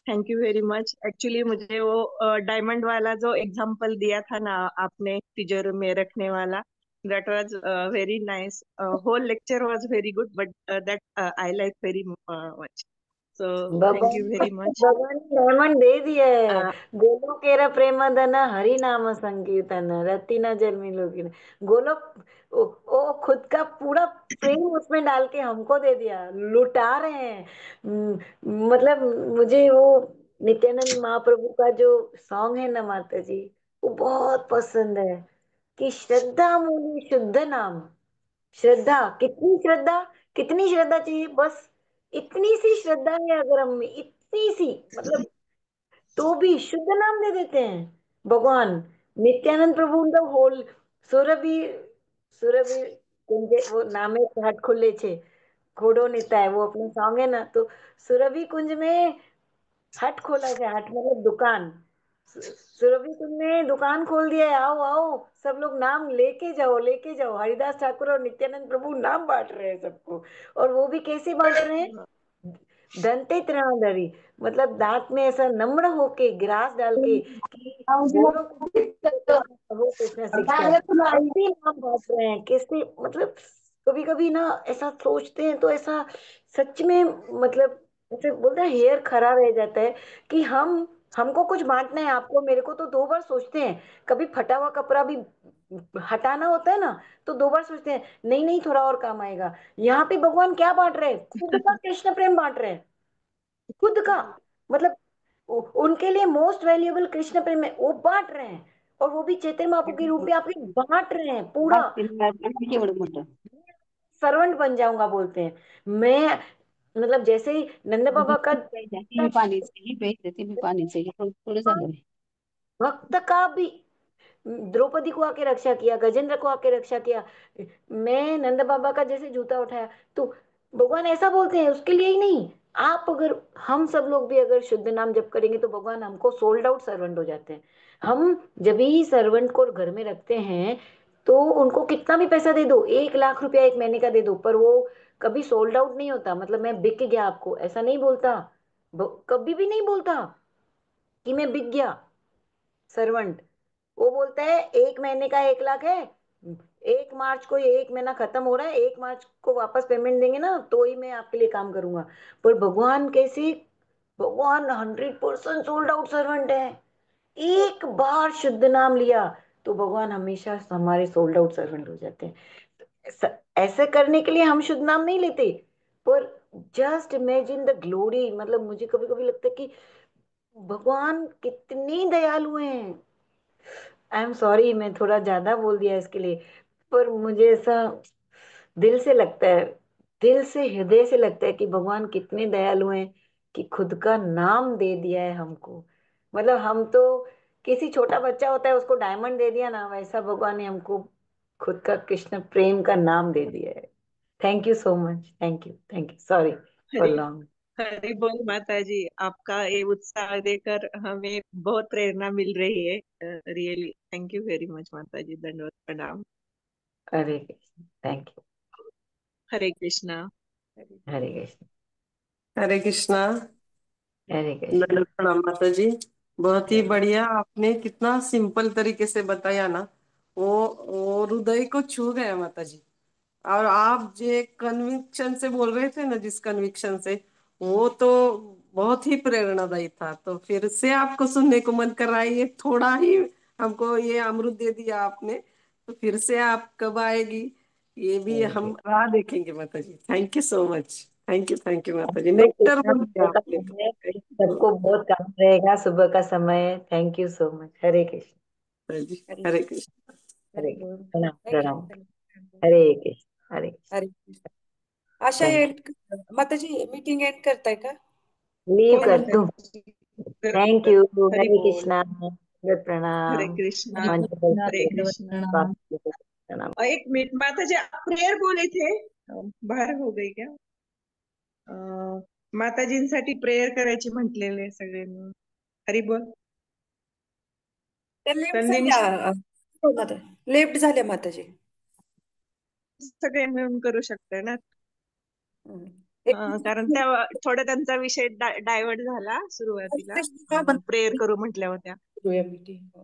Thank you very much. Actually मुझे वो डायमंड वाला जो एग्जांपल दिया था ना आपने तिजोरी में रखने वाला, that was very nice. Whole lecture was very good, but that I like very much. So thank भगवान you very much. भगवान ने डायमंड दे दिया है। गोलोकेरा प्रेमदन हरि नाम संकीर्तन रति न जन्मी लोकी ने। गोलोक वो खुद का पूरा प्रेम उसमें डाल के हमको दे दिया, लुटा रहे हैं। मतलब मुझे वो नित्यानंद महाप्रभु का जो सॉन्ग है ना माता जी, वो बहुत पसंद है कि श्रद्धा मूली शुद्ध नाम। श्रद्धा, कितनी श्रद्धा, कितनी श्रद्धा चाहिए? बस इतनी सी श्रद्धा है अगर हम में, इतनी सी, मतलब तो भी शुद्ध नाम दे देते हैं भगवान। नित्यानंद प्रभु उनका होल सुरभि सुरभि कुंजे वो नामे हाट खुले छे खोडो नेता है वो अपने सॉन्ग है ना, तो सुरभि कुंज में हट खोला है। हट मतलब दुकान। सुरभि तुमने दुकान खोल दिया है, आओ आओ सब लोग नाम लेके जाओ लेके जाओ। हरिदास ठाकुर और नित्यानंद प्रभु नाम बांट रहे हैं सबको। और वो भी कैसे बांट रहे हैं? दंते त्रणाधरी, मतलब दांत में ऐसा नम्र होके गिलास डाल के कि बोलो वो कृष्ण शिक्षा ऐसे नाम बांट रहे हैं कैसे? मतलब कभी कभी ना ऐसा सोचते हैं तो ऐसा सच में, मतलब ऐसे बोलते हैं हेयर खड़ा रह जाता है कि हमको कुछ बांटना है आपको मेरे को तो दो बार सोचते हैं। कभी फटा हुआ कपड़ा भी हटाना होता है ना, तो दो बार सोचते हैं नहीं नहीं थोड़ा और काम आएगा। यहाँ पे भगवान क्या बांट रहे हैं? खुद का कृष्ण प्रेम बांट रहे हैं, खुद का। मतलब उनके लिए मोस्ट वैल्यूएबल कृष्ण प्रेम है, वो बांट रहे हैं। और वो भी चैतन्य महाप्रभु के रूप में आपके बांट रहे हैं पूरा। सर्वेंट बन जाऊंगा बोलते हैं। मैं मतलब जैसे ही नंद बाबा का मैं पानी चाहिए, भेज देती मैं पानी चाहिए, थोड़े झालं है. भक्त का भी द्रौपदी को आके रक्षा किया, गजेंद्र को आके रक्षा किया। मैं नंद बाबा का जैसे जूता उठाया, तो भगवान ऐसा बोलते हैं उसके लिए ही नहीं। आप अगर हम सब लोग भी अगर शुद्ध नाम जप करेंगे तो भगवान हमको सोल्ड आउट सर्वेंट हो जाते हैं। हम जब ही सर्वेंट को घर में रखते हैं तो उनको कितना भी पैसा दे दो, 1 लाख रुपया एक महीने का दे दो, पर वो कभी सोल्ड आउट नहीं होता। मतलब मैं बिक गया आपको ऐसा नहीं बोलता, कभी भी नहीं बोलता कि मैं बिक गया सर्वेंट। वो बोलता है 1 महीने का 1 लाख है, 1 मार्च को ये 1 महीना खत्म हो रहा है, 1 मार्च को वापस पेमेंट देंगे ना तो ही मैं आपके लिए काम करूंगा। पर भगवान कैसे? भगवान 100% सोल्ड आउट सर्वेंट है। एक बार शुद्ध नाम लिया तो भगवान हमेशा हमारे सोल्ड आउट सर्वेंट हो जाते हैं। ऐसे करने के लिए हम शुद्ध नाम नहीं लेते, पर जस्ट इमेजिन द ग्लोरी। मतलब मुझे कभी कभी लगता है कि भगवान कितने दयालु हैं। आई एम सॉरी, मैं थोड़ा ज्यादा बोल दिया इसके लिए, पर मुझे ऐसा दिल से लगता है, दिल से हृदय से लगता है कि भगवान कितने दयालु हैं कि खुद का नाम दे दिया है हमको। मतलब हम तो, किसी छोटा बच्चा होता है उसको डायमंड दे दिया ना, वैसा भगवान ने हमको खुद का कृष्ण प्रेम का नाम दे दिया है। Thank you so much, thank you, sorry for hurry long. Hari बोल माता जी, आपका ये उत्साह देकर हमें बहुत प्रेरणा मिल रही है। Really thank you very much माता जी, दंडवत प्रणाम। हरे कृष्ण, थैंक यू। हरे कृष्णा। हरे कृष्ण। हरे कृष्णा। हरे कृष्ण। दंडवत प्रणाम माता जी। बहुत ही जय। बढ़िया, आपने कितना सिंपल तरीके से बताया ना, वो हृदय को छू गया माता जी। और आप जो कन्विक्शन से बोल रहे थे ना, जिस कन्विक्शन से, वो तो बहुत ही प्रेरणादायी था। तो फिर से आपको सुनने को मन कर रहा है, ये थोड़ा ही हमको ये अमृत दे दिया आपने। तो फिर से आप कब आएगी, ये भी थैंक हम यू। राह देखेंगे माता जी। Thank you so much. Thank you माता जी, तो नेक्टर कितना बोल दिया सुबह का आपने तो। समय है, थैंक यू सबको बहुत काम रहेगा, सुबह का समय है। Thank you so much. हरे कृष्ण। माता जी। हरि हरे कृष्ण। हरे हरि कृष्ण। बोल। प्रणाम थैंक प्रणाम। You. Hare Krishna. Hare Krishna. Hare Asha thank and माता जी, मीटिंग एंड करताय का? यू, लीव हो कर माता दूं? जी। Thank you. हरि हरे बोल। कृष्णा। हरे प्रणाम। कृष्णा। हरे मंजुल कृष्णा, हरे को दंडवत कृष्णा। प्रणाम। बाप को प्रणाम। एक मिनट माता जी, आप प्रेयर बोले थे, बाहेर हो गई क्या? माताजींसाठी प्रेयर करायची म्हटलेले सगळ्यांनी. हरी बोल. त्या लेफ्ट नंदिनी, झाल्या. हो, माता लेफ्ट झाल्या माताजी. सगळे मिळून करू शकतोय ना. हम्म. एक कारण त्या थोडा त्यांचा विषय डायव्हर्ट झाला सुरुवातीला, कृष्णा बंद प्रेयर करू म्हटल्या होत्या. करूया मीटिंग.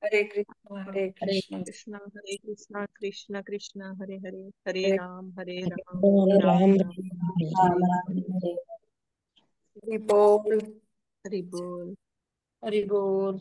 हरे कृष्णा हा. हरे हरे कृष्णा कृष्णा हरे कृष्णा कृष्ण कृष्ण हरे हरे, हरे हरे हरे राम हरे राम राम, राम हरे राम राम, हरे। हरे हरि बोल. हरि बोल. हरि बोल।